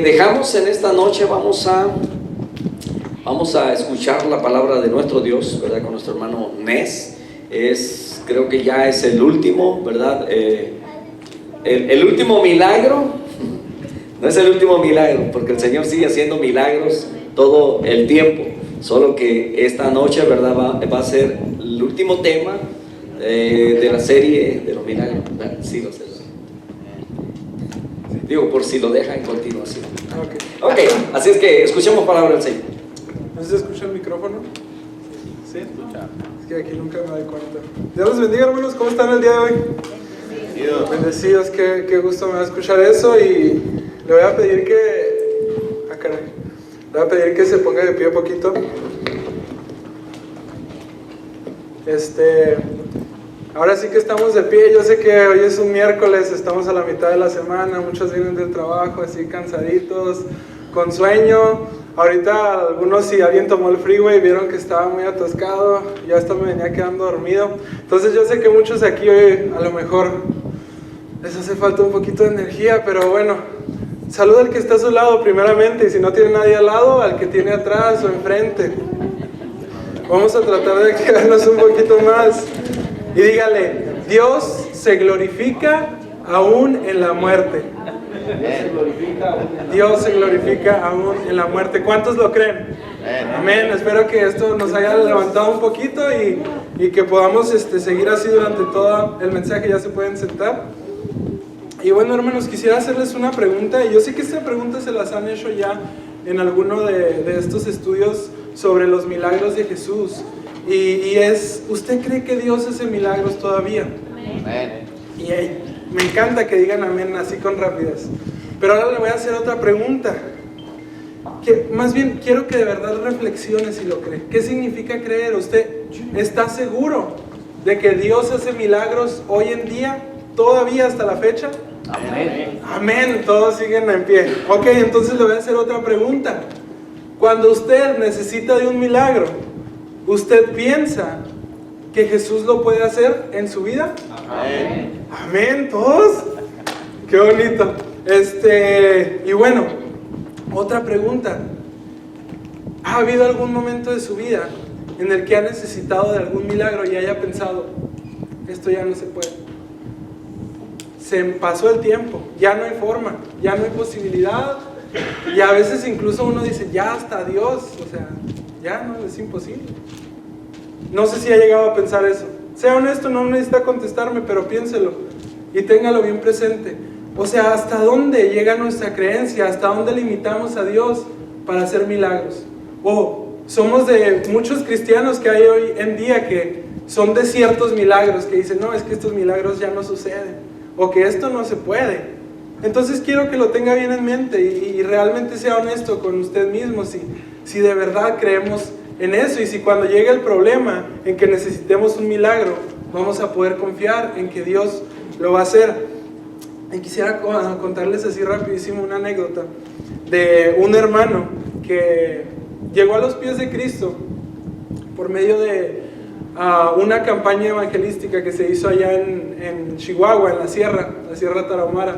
que dejamos en esta noche, vamos a escuchar la palabra de nuestro Dios, ¿verdad? Con nuestro hermano Nes. Creo que ya es el último, ¿verdad? El último milagro. No es el último milagro, porque el Señor sigue haciendo milagros todo el tiempo. Solo que esta noche, ¿verdad? Va a ser el último tema de la serie de los milagros. Sí, lo sé. Digo, por si lo deja en continuación. Ok, así es que escuchemos palabra del Señor. ¿No se escucha el micrófono? ¿Sí? Es que aquí nunca me doy cuenta. Dios los bendiga, hermanos. ¿Cómo están el día de hoy? Bendecidos. Qué gusto me va a escuchar eso. Y le voy a pedir que... Le voy a pedir que se ponga de pie un poquito. Ahora sí que estamos de pie. Yo sé que hoy es un miércoles, estamos a la mitad de la semana, muchos vienen del trabajo así cansaditos, con sueño. Ahorita algunos, si alguien tomó el freeway, vieron que estaba muy atascado, yo hasta me venía quedando dormido. Entonces yo sé que muchos aquí hoy a lo mejor les hace falta un poquito de energía, pero bueno, saluda al que está a su lado primeramente, y si no tiene nadie al lado, al que tiene atrás o enfrente. Vamos a tratar de quedarnos un poquito más. Y dígale, Dios se glorifica aún en la muerte. Dios se glorifica aún en la muerte. ¿Cuántos lo creen? Amén. Espero que esto nos haya levantado un poquito y que podamos seguir así durante todo el mensaje. Ya se pueden sentar. Y bueno, hermanos, quisiera hacerles una pregunta. Y yo sé que esta pregunta se las han hecho ya en alguno de estos estudios sobre los milagros de Jesús. Y es, ¿usted cree que Dios hace milagros todavía? Amén. Y me encanta que digan amén así con rapidez. Pero ahora le voy a hacer otra pregunta. Más bien quiero que de verdad reflexione si lo cree. ¿Qué significa creer? ¿Usted está seguro de que Dios hace milagros hoy en día, todavía hasta la fecha? Amén. Amén, todos siguen en pie. Ok, entonces le voy a hacer otra pregunta. Cuando usted necesita de un milagro, ¿usted piensa que Jesús lo puede hacer en su vida? Amén. Amén, todos. Qué bonito. Y bueno, otra pregunta. ¿Ha habido algún momento de su vida en el que ha necesitado de algún milagro y haya pensado, esto ya no se puede? Se pasó el tiempo, ya no hay forma, ya no hay posibilidad. Y a veces incluso uno dice, ya hasta Dios, o sea, ya no, es imposible. No sé si ha llegado a pensar eso. Sea honesto, no necesita contestarme, pero piénselo y téngalo bien presente. O sea, ¿hasta dónde llega nuestra creencia? ¿Hasta dónde limitamos a Dios para hacer milagros? O somos de muchos cristianos que hay hoy en día que son de ciertos milagros, que dicen, no, es que estos milagros ya no suceden, o que esto no se puede. Entonces quiero que lo tenga bien en mente y realmente sea honesto con usted mismo si de verdad creemos en eso, y si cuando llegue el problema en que necesitemos un milagro, vamos a poder confiar en que Dios lo va a hacer. Y quisiera contarles así rapidísimo una anécdota de un hermano que llegó a los pies de Cristo por medio de una campaña evangelística que se hizo allá en Chihuahua, en la Sierra Tarahumara.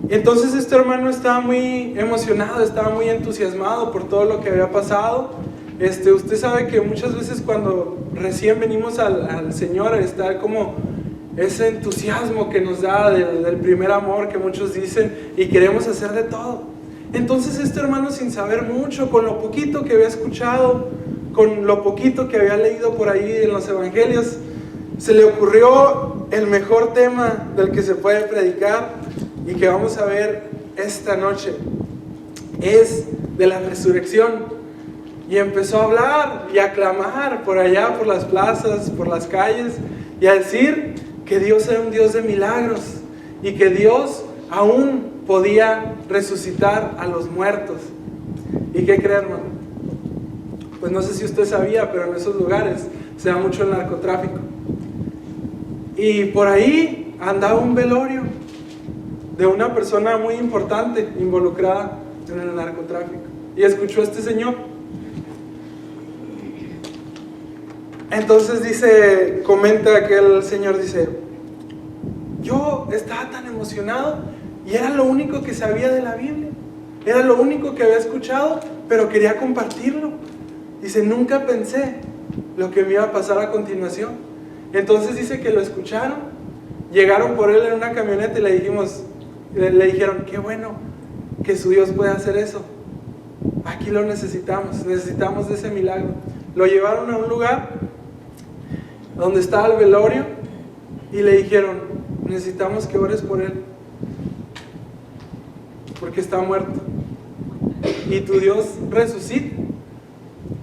Entonces este hermano estaba muy emocionado, estaba muy entusiasmado por todo lo que había pasado. Usted sabe que muchas veces cuando recién venimos al Señor, está como ese entusiasmo que nos da del primer amor que muchos dicen, y queremos hacer de todo. Entonces este hermano, sin saber mucho, con lo poquito que había escuchado, con lo poquito que había leído por ahí en los evangelios, se le ocurrió el mejor tema del que se puede predicar y que vamos a ver esta noche. Es de la resurrección. Y empezó a hablar y a clamar por allá, por las plazas, por las calles, y a decir que Dios era un Dios de milagros y que Dios aún podía resucitar a los muertos. ¿Y qué cree, hermano? Pues no sé si usted sabía, pero en esos lugares se da mucho el narcotráfico. Y por ahí andaba un velorio de una persona muy importante involucrada en el narcotráfico. Y escuchó a este señor. Entonces comenta aquel señor, dice, yo estaba tan emocionado y era lo único que sabía de la Biblia. era lo único que había escuchado, pero quería compartirlo. Dice, nunca pensé lo que me iba a pasar a continuación. Entonces dice que lo escucharon, llegaron por él en una camioneta y le dijeron, qué bueno que su Dios puede hacer eso. Aquí lo necesitamos de ese milagro. Lo llevaron a un lugar donde estaba el velorio y le dijeron, necesitamos que ores por él, porque está muerto. Y tu Dios resucita.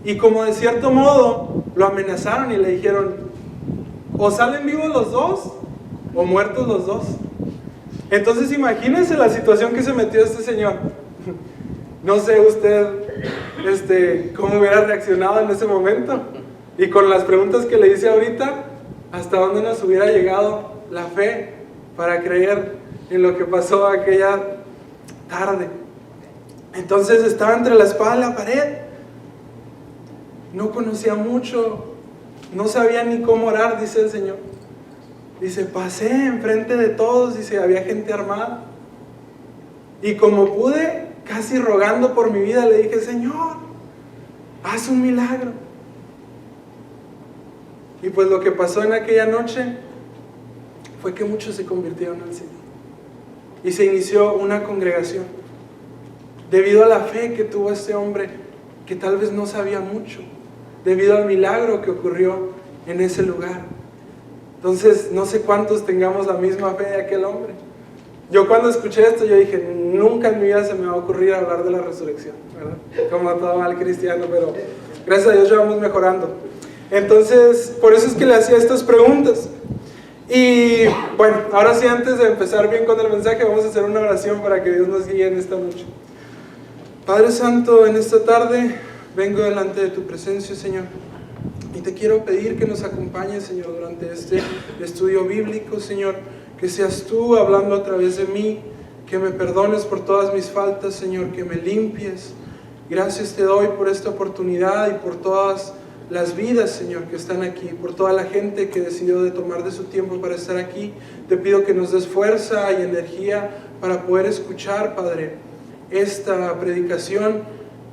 Y como de cierto modo lo amenazaron y le dijeron, o salen vivos los dos o muertos los dos. Entonces imagínense la situación que se metió este señor. No sé usted cómo hubiera reaccionado en ese momento. Y con las preguntas que le hice ahorita, hasta dónde nos hubiera llegado la fe para creer en lo que pasó aquella tarde. Entonces estaba entre la espada y la pared. No conocía mucho, no sabía ni cómo orar, dice el Señor. Dice, pasé enfrente de todos, dice, había gente armada. Y como pude, casi rogando por mi vida, le dije, Señor, haz un milagro. Y pues lo que pasó en aquella noche fue que muchos se convirtieron al Señor. Y se inició una congregación. Debido a la fe que tuvo este hombre, que tal vez no sabía mucho, debido al milagro que ocurrió en ese lugar. Entonces, no sé cuántos tengamos la misma fe de aquel hombre. Yo cuando escuché esto, yo dije, nunca en mi vida se me va a ocurrir hablar de la resurrección, ¿verdad? Como todo mal cristiano, pero gracias a Dios ya vamos mejorando. Entonces, por eso es que le hacía estas preguntas. Y bueno, ahora sí, antes de empezar bien con el mensaje, vamos a hacer una oración para que Dios nos guíe en esta noche. Padre Santo, en esta tarde vengo delante de tu presencia, Señor, y te quiero pedir que nos acompañes, Señor, durante este estudio bíblico, Señor, que seas tú hablando a través de mí, que me perdones por todas mis faltas, Señor, que me limpies. Gracias te doy por esta oportunidad y por todas las vidas, Señor, que están aquí, por toda la gente que decidió de tomar de su tiempo para estar aquí. Te pido que nos des fuerza y energía para poder escuchar, Padre, esta predicación,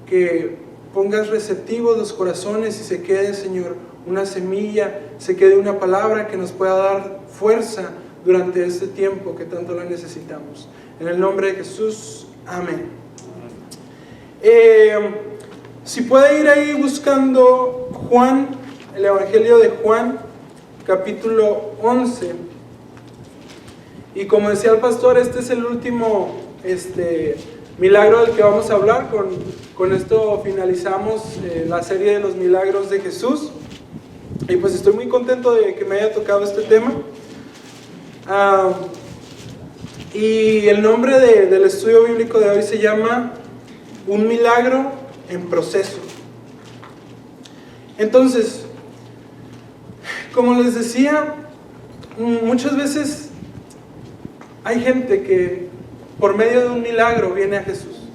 que pongas receptivos los corazones y se quede, Señor, una semilla, se quede una palabra que nos pueda dar fuerza durante este tiempo que tanto la necesitamos. En el nombre de Jesús, amén. Si puede ir ahí buscando Juan, el Evangelio de Juan, capítulo 11. Y como decía el pastor, este es el último milagro del que vamos a hablar. Con esto finalizamos la serie de los milagros de Jesús. Y pues estoy muy contento de que me haya tocado este tema. Y el nombre del estudio bíblico de hoy se llama Un milagro en proceso. Entonces, como les decía, muchas veces hay gente que por medio de un milagro viene a Jesús.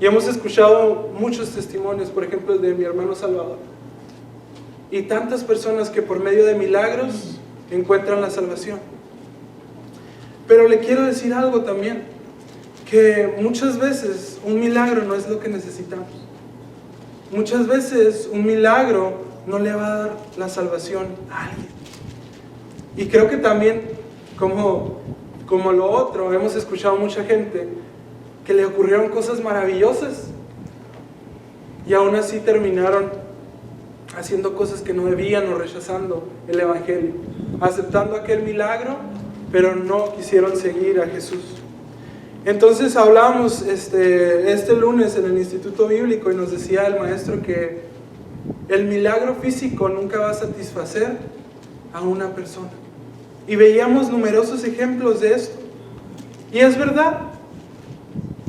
Y hemos escuchado muchos testimonios, por ejemplo el de mi hermano Salvador. Y tantas personas que por medio de milagros encuentran la salvación. Pero le quiero decir algo también, que muchas veces un milagro no es lo que necesitamos. Muchas veces un milagro no le va a dar la salvación a alguien. Y creo que también, como lo otro, hemos escuchado mucha gente que le ocurrieron cosas maravillosas y aún así terminaron haciendo cosas que no debían o rechazando el Evangelio, aceptando aquel milagro, pero no quisieron seguir a Jesús. Entonces hablamos este lunes en el Instituto Bíblico y nos decía el maestro que el milagro físico nunca va a satisfacer a una persona. Y veíamos numerosos ejemplos de esto. Y es verdad.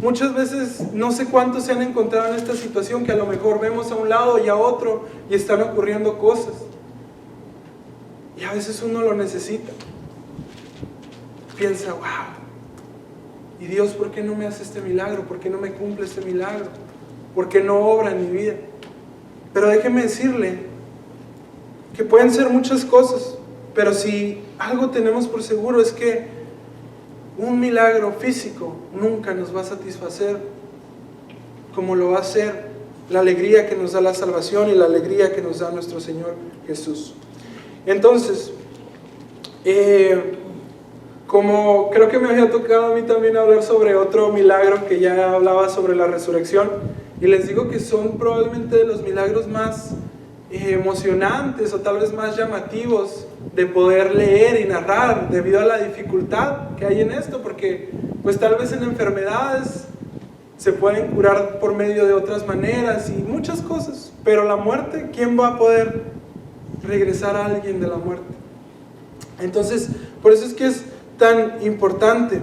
Muchas veces no sé cuántos se han encontrado en esta situación que a lo mejor vemos a un lado y a otro y están ocurriendo cosas. Y a veces uno lo necesita. Piensa, wow. Y Dios, ¿por qué no me hace este milagro? ¿Por qué no me cumple este milagro? ¿Por qué no obra en mi vida? Pero déjeme decirle que pueden ser muchas cosas, pero si algo tenemos por seguro es que un milagro físico nunca nos va a satisfacer como lo va a hacer la alegría que nos da la salvación y la alegría que nos da nuestro Señor Jesús. Entonces, como creo que me había tocado a mí también hablar sobre otro milagro que ya hablaba sobre la resurrección, y les digo que son probablemente de los milagros más emocionantes o tal vez más llamativos de poder leer y narrar debido a la dificultad que hay en esto, porque pues tal vez en enfermedades se pueden curar por medio de otras maneras y muchas cosas, pero la muerte, ¿quién va a poder regresar a alguien de la muerte? Entonces, por eso es que es tan importante.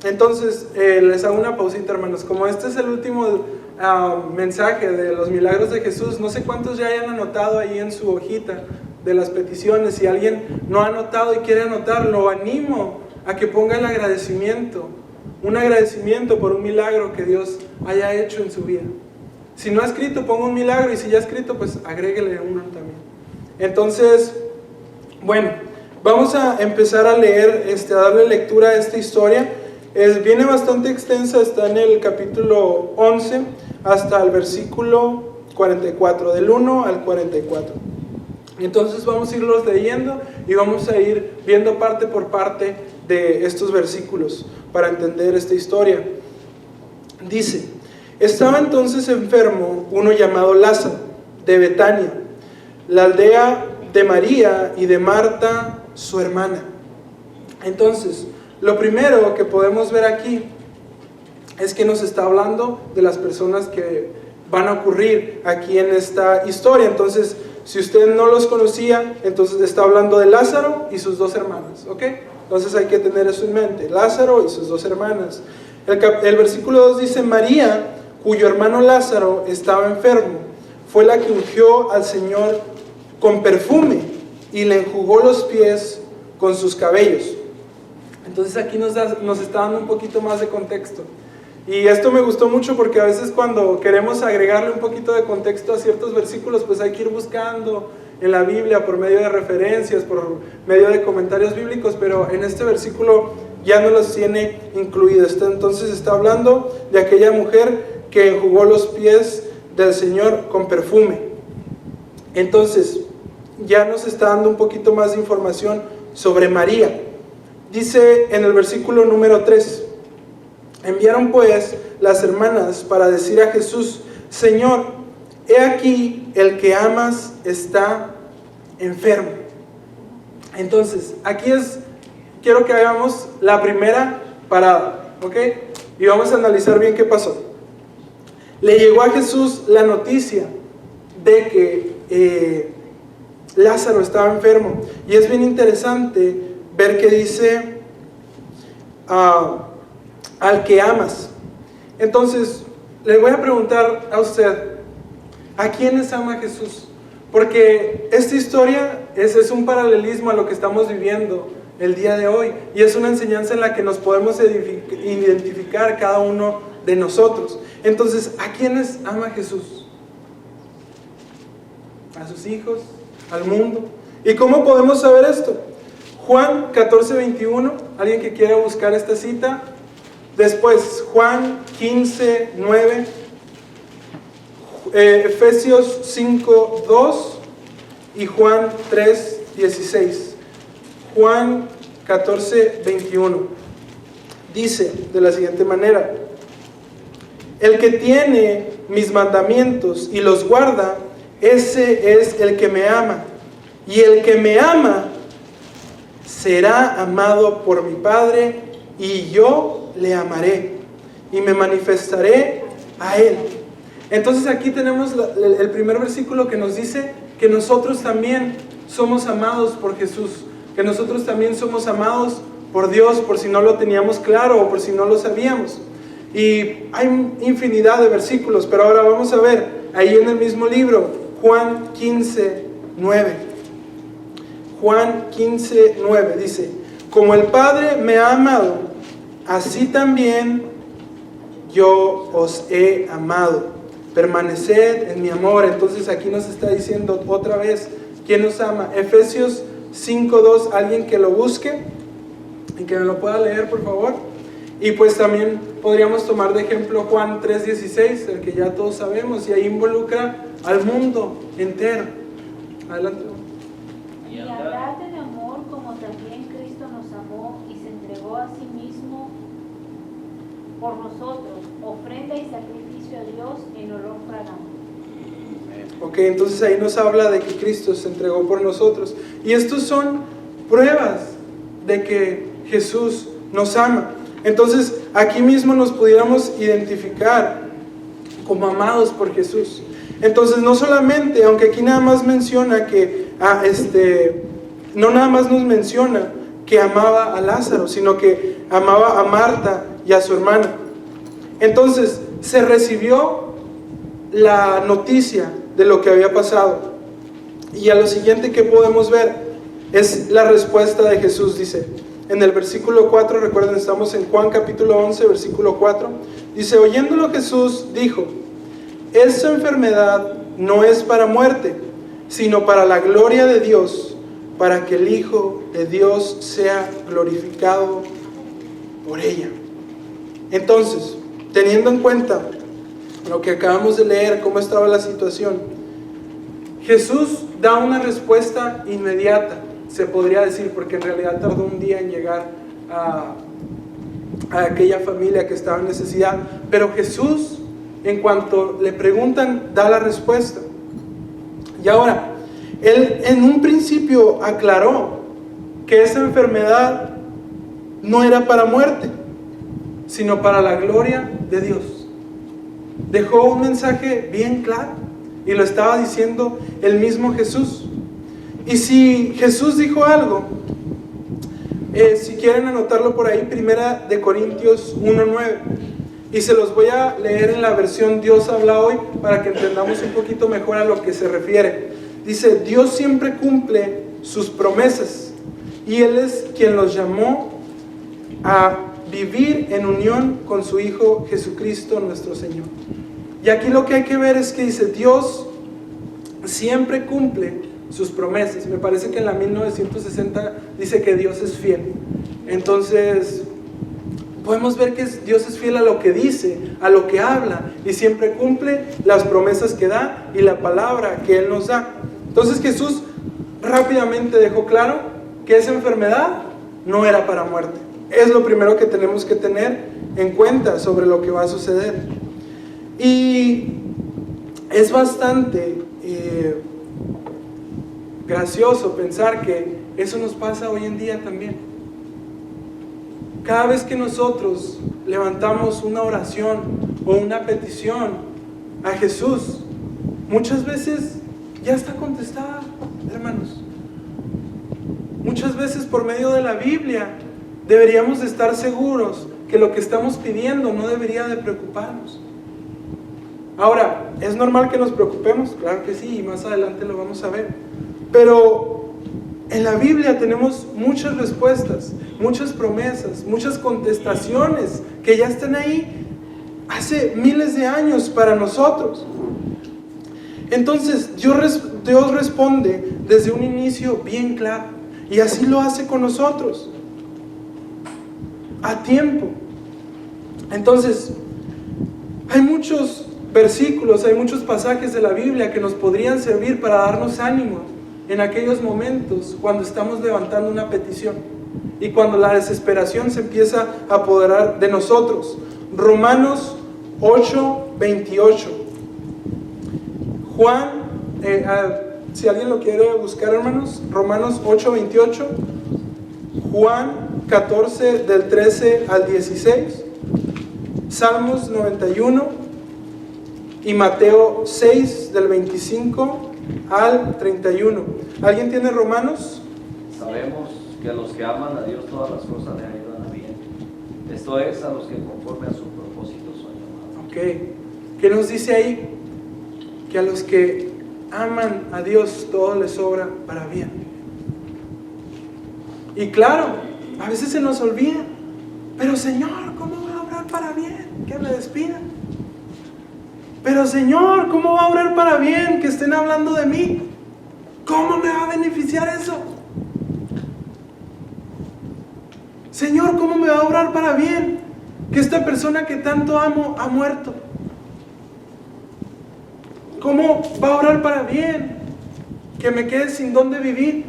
Entonces, les hago una pausita, hermanos. Como este es el último mensaje de los milagros de Jesús, no sé cuántos ya hayan anotado ahí en su hojita de las peticiones. Si alguien no ha anotado y quiere anotar, lo animo a que ponga el agradecimiento, un agradecimiento por un milagro que Dios haya hecho en su vida. Si no ha escrito, ponga un milagro, y si ya ha escrito, pues agréguele uno también. Entonces, bueno, vamos a empezar a leer, a darle lectura a esta historia. Viene bastante extensa, está en el capítulo 11 hasta el versículo 44, del 1 al 44. Entonces vamos a irlos leyendo y vamos a ir viendo parte por parte de estos versículos para entender esta historia. Dice: estaba entonces enfermo uno llamado Lázaro, de Betania, la aldea de María y de Marta, su hermana. Entonces, lo primero que podemos ver aquí es que nos está hablando de las personas que van a ocurrir aquí en esta historia. Entonces, si usted no los conocía, entonces está hablando de Lázaro y sus dos hermanas, ¿ok? Entonces hay que tener eso en mente, Lázaro y sus dos hermanas. El versículo 2 dice: María, cuyo hermano Lázaro estaba enfermo, fue la que ungió al Señor con perfume y le enjugó los pies con sus cabellos. Entonces aquí nos está dando un poquito más de contexto. Y esto me gustó mucho porque a veces cuando queremos agregarle un poquito de contexto a ciertos versículos, pues hay que ir buscando en la Biblia por medio de referencias, por medio de comentarios bíblicos, pero en este versículo ya no los tiene incluidos. Entonces está hablando de aquella mujer que enjugó los pies del Señor con perfume. Entonces ya nos está dando un poquito más de información sobre María. Dice en el versículo número 3: enviaron pues las hermanas para decir a Jesús: Señor, he aquí el que amas está enfermo. Entonces, aquí quiero que hagamos la primera parada, ¿ok? Y vamos a analizar bien qué pasó. Le llegó a Jesús la noticia de que Lázaro estaba enfermo. Y es bien interesante ver que dice al que amas. Entonces, le voy a preguntar a usted: ¿a quiénes ama Jesús? Porque esta historia es un paralelismo a lo que estamos viviendo el día de hoy, y es una enseñanza en la que nos podemos identificar cada uno de nosotros. Entonces, ¿a quiénes ama Jesús? ¿A sus hijos? ¿Al mundo? ¿Y cómo podemos saber esto? Juan 14:21, alguien que quiera buscar esta cita. Después, Juan 15:9, Efesios 5:2 y Juan 3:16. Juan 14:21 dice de la siguiente manera: el que tiene mis mandamientos y los guarda, ese es el que me ama, y el que me ama será amado por mi Padre, y yo le amaré y me manifestaré a él. Entonces aquí tenemos el primer versículo que nos dice que nosotros también somos amados por Jesús, que nosotros también somos amados por Dios, por si no lo teníamos claro o por si no lo sabíamos. Y hay infinidad de versículos, pero ahora vamos a ver ahí en el mismo libro, Juan 15:9. Juan 15:9 dice: como el Padre me ha amado, así también yo os he amado. Permaneced en mi amor. Entonces aquí nos está diciendo otra vez quién nos ama. Efesios 5:2, alguien que lo busque y que me lo pueda leer, por favor. Y pues también podríamos tomar de ejemplo Juan 3:16, el que ya todos sabemos, y ahí involucra al mundo entero. Adelante. Y andad en amor como también Cristo nos amó y se entregó a sí mismo por nosotros, ofrenda y sacrificio a Dios en olor fragante. Ok, entonces ahí nos habla de que Cristo se entregó por nosotros. Y estos son pruebas de que Jesús nos ama. Entonces aquí mismo nos pudiéramos identificar como amados por Jesús. Entonces no solamente, aunque aquí nada más menciona que no nada más nos menciona que amaba a Lázaro, sino que amaba a Marta y a su hermana. Entonces se recibió la noticia de lo que había pasado, y a lo siguiente que podemos ver es la respuesta de Jesús. Dice en el versículo 4, recuerden, estamos en Juan capítulo 11, versículo 4, dice: oyéndolo Jesús dijo: esta enfermedad no es para muerte, sino para la gloria de Dios, para que el Hijo de Dios sea glorificado por ella. Entonces, teniendo en cuenta lo que acabamos de leer, cómo estaba la situación, Jesús da una respuesta inmediata, se podría decir, porque en realidad tardó un día en llegar a aquella familia que estaba en necesidad. Pero Jesús, en cuanto le preguntan, da la respuesta. Y ahora, Él en un principio aclaró que esa enfermedad no era para muerte, sino para la gloria de Dios. Dejó un mensaje bien claro, y lo estaba diciendo el mismo Jesús. Y si Jesús dijo algo, si quieren anotarlo por ahí, 1 Corintios 1:9, y se los voy a leer en la versión Dios habla hoy, para que entendamos un poquito mejor a lo que se refiere. Dice: Dios siempre cumple sus promesas, y Él es quien los llamó a vivir en unión con su Hijo Jesucristo nuestro Señor. Y aquí lo que hay que ver es que dice: Dios siempre cumple sus promesas. Me parece que en la 1960 dice que Dios es fiel. Entonces podemos ver que Dios es fiel a lo que dice, a lo que habla, y siempre cumple las promesas que da y la palabra que Él nos da. Entonces Jesús rápidamente dejó claro que esa enfermedad no era para muerte. Es lo primero que tenemos que tener en cuenta sobre lo que va a suceder. Y es bastante gracioso pensar que eso nos pasa hoy en día también. Cada vez que nosotros levantamos una oración o una petición a Jesús, muchas veces ya está contestada, hermanos. Muchas veces por medio de la Biblia deberíamos de estar seguros que lo que estamos pidiendo no debería de preocuparnos. Ahora, ¿es normal que nos preocupemos? Claro que sí, y más adelante lo vamos a ver. Pero en la Biblia tenemos muchas respuestas, muchas promesas, muchas contestaciones que ya están ahí hace miles de años para nosotros. Entonces, Dios responde desde un inicio bien claro, y así lo hace con nosotros, a tiempo. Entonces, hay muchos versículos, hay muchos pasajes de la Biblia que nos podrían servir para darnos ánimo en aquellos momentos cuando estamos levantando una petición y cuando la desesperación se empieza a apoderar de nosotros. Romanos 8:28. Juan, si alguien lo quiere buscar, hermanos, Romanos 8:28, Juan 14 del 13 al 16, Salmos 91 y Mateo 6 del 25 al 31. ¿Alguien tiene Romanos? Sabemos que a los que aman a Dios todas las cosas le ayudan a bien. Esto es, a los que conforme a su propósito son llamados. Ok. ¿Qué nos dice ahí? Que a los que aman a Dios todo les obra para bien. Y claro, a veces se nos olvida. Pero Señor, ¿cómo va a obrar para bien? Que me despidan. Pero Señor, ¿cómo va a obrar para bien que estén hablando de mí? ¿Cómo me va a beneficiar eso? Señor, ¿cómo me va a obrar para bien que esta persona que tanto amo ha muerto? ¿Cómo va a orar para bien? Que me quede sin dónde vivir.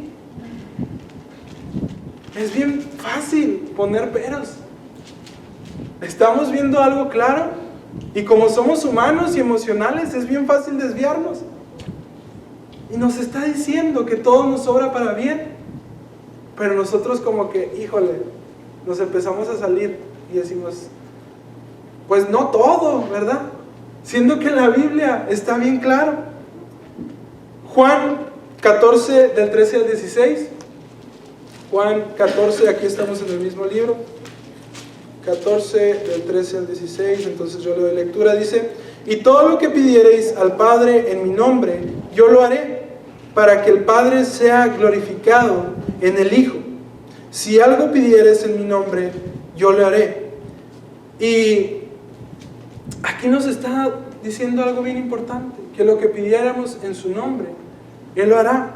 Es bien fácil poner peros. Estamos viendo algo claro y como somos humanos y emocionales es bien fácil desviarnos. Y nos está diciendo que todo nos obra para bien, pero nosotros como que, híjole, nos empezamos a salir y decimos, pues no todo, ¿verdad? Siendo que en la Biblia está bien claro. Juan 14 del 13 al 16. Juan 14, aquí estamos en el mismo libro. 14 del 13 al 16, entonces yo le doy lectura. Dice: y todo lo que pidiereis al Padre en mi nombre, yo lo haré, para que el Padre sea glorificado en el Hijo. Si algo pidieres en mi nombre, yo lo haré. Y aquí nos está diciendo algo bien importante, que lo que pidiéramos en su nombre, Él lo hará.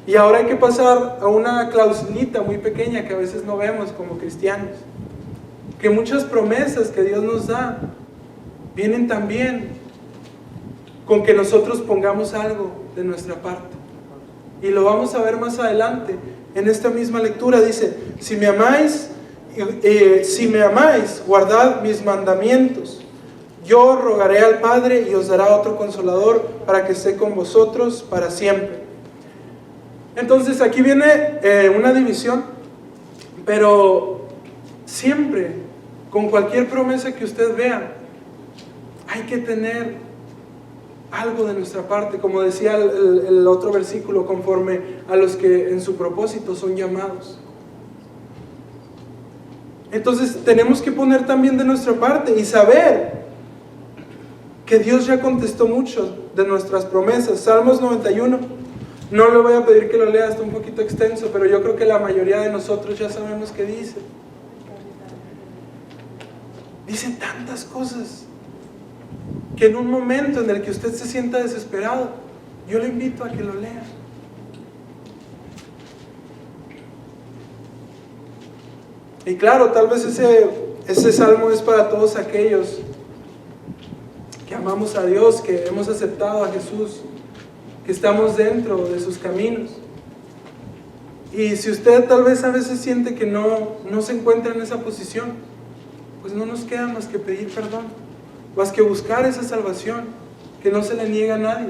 Y ahora hay que pasar a una clausulita muy pequeña que a veces no vemos como cristianos, que muchas promesas que Dios nos da vienen también con que nosotros pongamos algo de nuestra parte. Y lo vamos a ver más adelante en esta misma lectura. Dice: si me amáis, guardad mis mandamientos. Yo rogaré al Padre y os dará otro consolador para que esté con vosotros para siempre. Entonces aquí viene una división, pero siempre, con cualquier promesa que usted vea, hay que tener algo de nuestra parte, como decía el otro versículo, conforme a los que en su propósito son llamados. Entonces tenemos que poner también de nuestra parte y saber que Dios ya contestó muchas de nuestras promesas. Salmos 91, no le voy a pedir que lo lea, está un poquito extenso, pero yo creo que la mayoría de nosotros ya sabemos qué dice. Dice tantas cosas que en un momento en el que usted se sienta desesperado, yo le invito a que lo lea. Y claro, tal vez ese salmo es para todos aquellos que amamos a Dios, que hemos aceptado a Jesús, que estamos dentro de sus caminos. Y si usted tal vez a veces siente que no se encuentra en esa posición, pues no nos queda más que pedir perdón, más que buscar esa salvación que no se le niega a nadie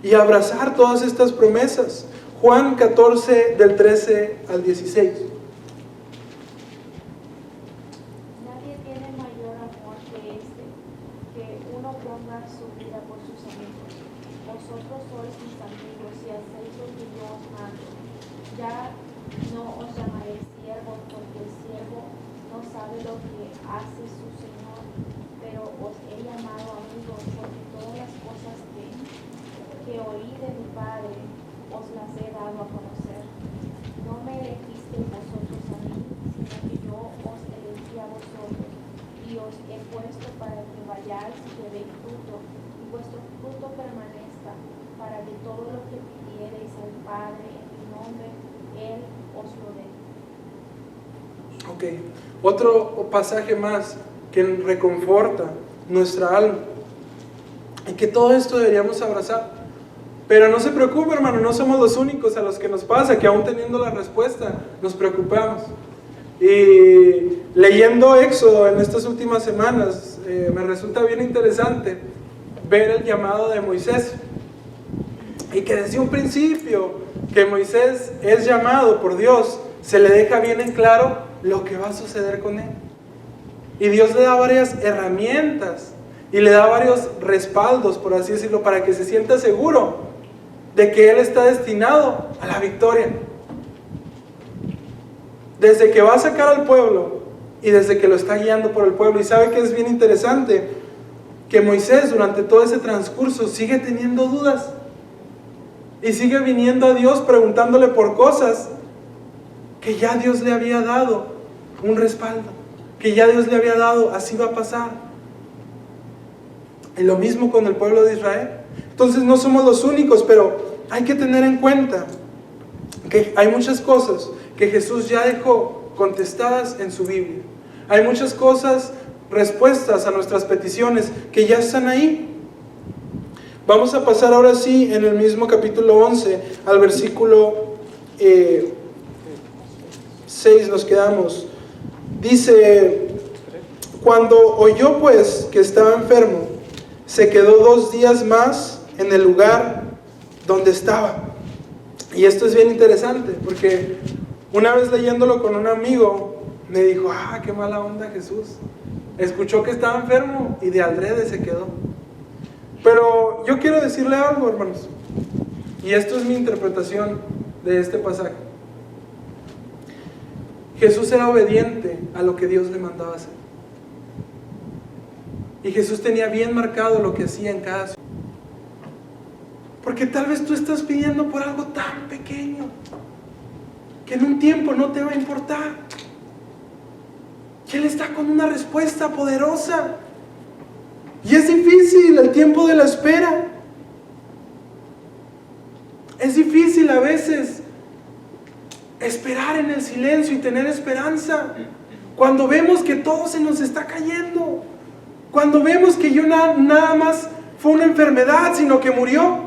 y abrazar todas estas promesas. Juan 14 del 13 al 16. Nadie tiene mayor amor que este, que uno ponga su vida por sus amigos. Vosotros sois mis amigos y hacéis lo que yo os mando. Ya no os llamaré siervos, porque el siervo no sabe lo que hace su Señor, pero os he llamado amigos, porque todas las cosas que oí de mi Padre os las he dado a conocer. No me elegisteis vosotros a mí, sino que yo os elegí a vosotros, y os he puesto para que vayáis y llevéis fruto, y vuestro fruto permanezca, para que todo lo que pidiereis al Padre en mi nombre, Él os lo dé. Ok, otro pasaje más que reconforta nuestra alma y que todo esto deberíamos abrazar. Pero no se preocupe, hermano, no somos los únicos a los que nos pasa, que aún teniendo la respuesta nos preocupamos. Y leyendo Éxodo en estas últimas semanas, me resulta bien interesante ver el llamado de Moisés, y que desde un principio que Moisés es llamado por Dios, se le deja bien en claro lo que va a suceder con él. Y Dios le da varias herramientas y le da varios respaldos, por así decirlo, para que se sienta seguro de que él está destinado a la victoria. Desde que va a sacar al pueblo y desde que lo está guiando por el pueblo. Y sabe que es bien interesante que Moisés durante todo ese transcurso sigue teniendo dudas y sigue viniendo a Dios preguntándole por cosas que ya Dios le había dado un respaldo, que ya Dios le había dado, así va a pasar. Y lo mismo con el pueblo de Israel. Entonces no somos los únicos, pero hay que tener en cuenta que hay muchas cosas que Jesús ya dejó contestadas en su Biblia. Hay muchas cosas, respuestas a nuestras peticiones que ya están ahí. Vamos a pasar ahora sí en el mismo capítulo 11 al versículo 6 nos quedamos. Dice: cuando oyó pues que estaba enfermo, se quedó 2 días más en el lugar donde estaba. Y esto es bien interesante, porque una vez leyéndolo con un amigo, me dijo: qué mala onda Jesús. Escuchó que estaba enfermo y de adrede se quedó. Pero yo quiero decirle algo, hermanos, y esto es mi interpretación de este pasaje. Jesús era obediente a lo que Dios le mandaba hacer. Y Jesús tenía bien marcado lo que hacía en cada ciudad. Porque tal vez tú estás pidiendo por algo tan pequeño que en un tiempo no te va a importar. Y Él está con una respuesta poderosa. Y es difícil el tiempo de la espera. Es difícil a veces esperar en el silencio y tener esperanza cuando vemos que todo se nos está cayendo, cuando vemos que nada más fue una enfermedad, sino que murió,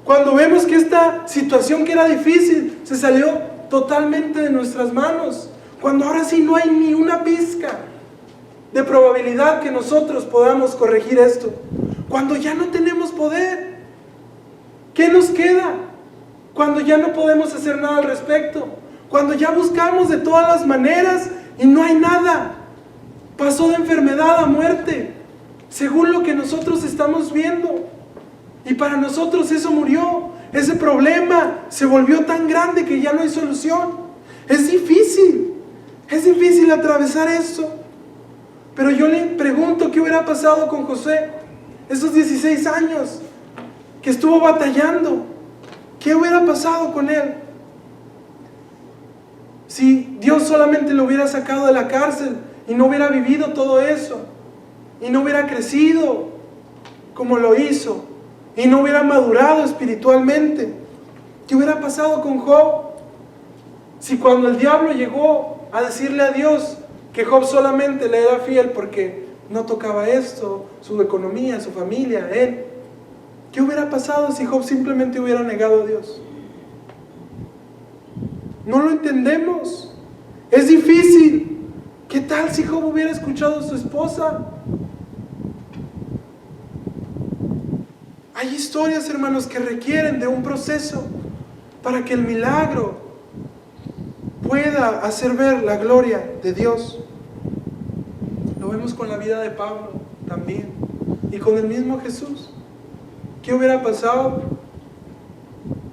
cuando vemos que esta situación que era difícil se salió totalmente de nuestras manos, cuando ahora sí no hay ni una pizca de probabilidad que nosotros podamos corregir esto, cuando ya no tenemos poder. ¿Qué nos queda? Cuando ya no podemos hacer nada al respecto, cuando ya buscamos de todas las maneras y no hay nada. Pasó de enfermedad a muerte, según lo que nosotros estamos viendo, y para nosotros eso murió. Ese problema se volvió tan grande que ya no hay solución. Es difícil atravesar eso. Pero yo le pregunto, ¿qué hubiera pasado con José? Esos 16 años que estuvo batallando, ¿qué hubiera pasado con él? Si Dios solamente lo hubiera sacado de la cárcel y no hubiera vivido todo eso, y no hubiera crecido como lo hizo, y no hubiera madurado espiritualmente, ¿qué hubiera pasado con Job? Si cuando el diablo llegó a decirle a Dios que Job solamente le era fiel porque no tocaba esto, su economía, su familia, él, ¿qué hubiera pasado si Job simplemente hubiera negado a Dios? No lo entendemos. Es difícil. ¿Qué tal si Job hubiera escuchado a su esposa? Hay historias, hermanos, que requieren de un proceso para que el milagro pueda hacer ver la gloria de Dios. Lo vemos con la vida de Pablo también, y con el mismo Jesús. ¿Qué hubiera pasado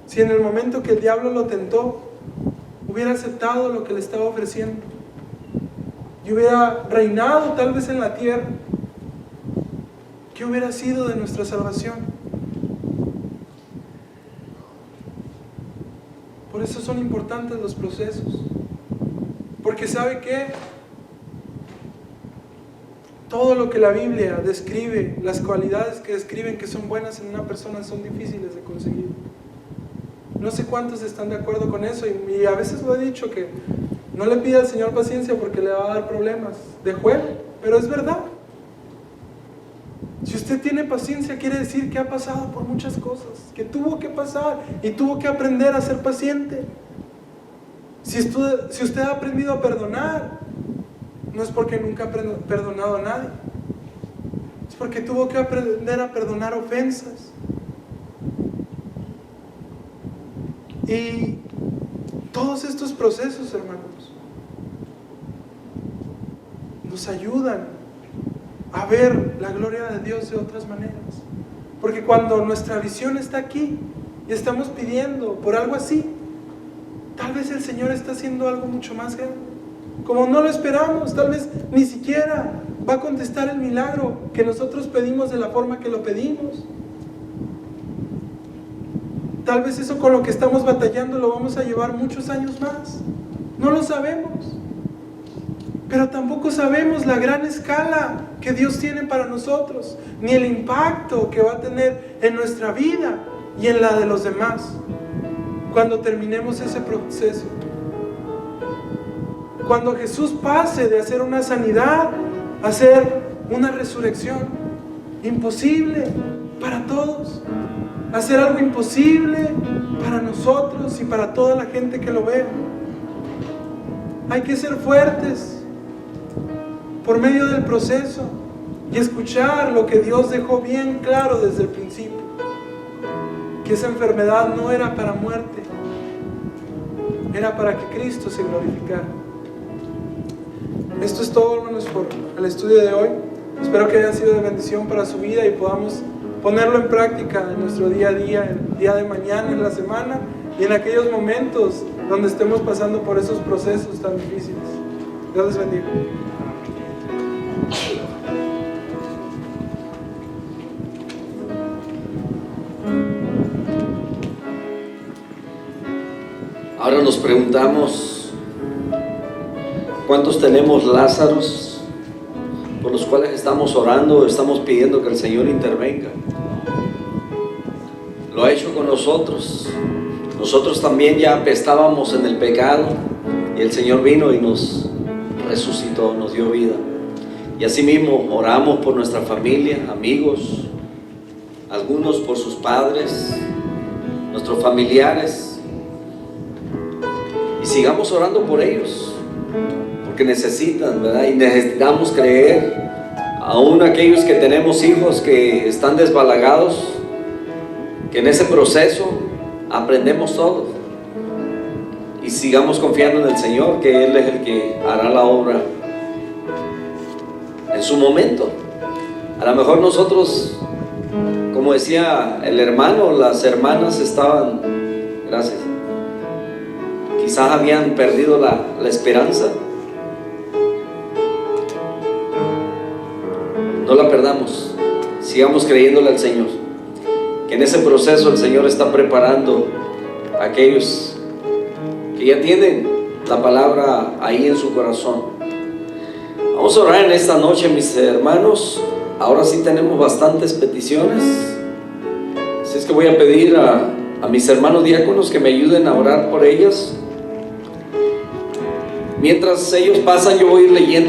si en el momento que el diablo lo tentó hubiera aceptado lo que le estaba ofreciendo y hubiera reinado tal vez en la tierra? ¿Qué hubiera sido de nuestra salvación? Por eso son importantes los procesos, porque ¿sabe qué? Todo lo que la Biblia describe, las cualidades que describen que son buenas en una persona, son difíciles de conseguir. No sé cuántos están de acuerdo con eso, y a veces lo he dicho, que no le pida al Señor paciencia porque le va a dar problemas de juego, pero es verdad. Si usted tiene paciencia, quiere decir que ha pasado por muchas cosas, que tuvo que pasar y tuvo que aprender a ser paciente. Si usted ha aprendido a perdonar, no es porque nunca ha perdonado a nadie, es porque tuvo que aprender a perdonar ofensas. Y todos estos procesos, hermanos, nos ayudan a ver la gloria de Dios de otras maneras. Porque cuando nuestra visión está aquí y estamos pidiendo por algo así, tal vez el Señor está haciendo algo mucho más grande. Como no lo esperamos, tal vez ni siquiera va a contestar el milagro que nosotros pedimos de la forma que lo pedimos. Tal vez eso con lo que estamos batallando lo vamos a llevar muchos años más. No lo sabemos. Pero tampoco sabemos la gran escala que Dios tiene para nosotros, ni el impacto que va a tener en nuestra vida y en la de los demás cuando terminemos ese proceso. cuando Jesús pase de hacer una sanidad a hacer una resurrección. Imposible para todos. Hacer algo imposible para nosotros y para toda la gente que lo vea. Hay que ser fuertes por medio del proceso y escuchar lo que Dios dejó bien claro desde el principio, que esa enfermedad no era para muerte, era para que Cristo se glorificara. Esto es todo, hermanos, por el estudio de hoy. Espero que haya sido de bendición para su vida y podamos ponerlo en práctica en nuestro día a día, el día de mañana, en la semana y en aquellos momentos donde estemos pasando por esos procesos tan difíciles. Dios les bendiga. Ahora nos preguntamos, ¿cuántos tenemos Lázaros por los cuales estamos orando, estamos pidiendo que el Señor intervenga? Lo ha hecho con nosotros. Nosotros también ya apestábamos en el pecado y el Señor vino y nos resucitó, nos dio vida. Y así mismo oramos por nuestra familia, amigos, algunos por sus padres, nuestros familiares, y sigamos orando por ellos, porque necesitan, ¿verdad? Y necesitamos creer, aún aquellos que tenemos hijos que están desbalagados, que en ese proceso aprendemos todo y sigamos confiando en el Señor, que Él es el que hará la obra en su momento. A lo mejor nosotros, como decía el hermano, las hermanas estaban, gracias, quizás habían perdido la esperanza. No la perdamos, sigamos creyéndole al Señor, que en ese proceso el Señor está preparando a aquellos que ya tienen la palabra ahí en su corazón. Vamos a orar en esta noche, mis hermanos. Ahora sí tenemos bastantes peticiones, así es que voy a pedir a mis hermanos diáconos que me ayuden a orar por ellas. Mientras ellos pasan, yo voy a ir leyendo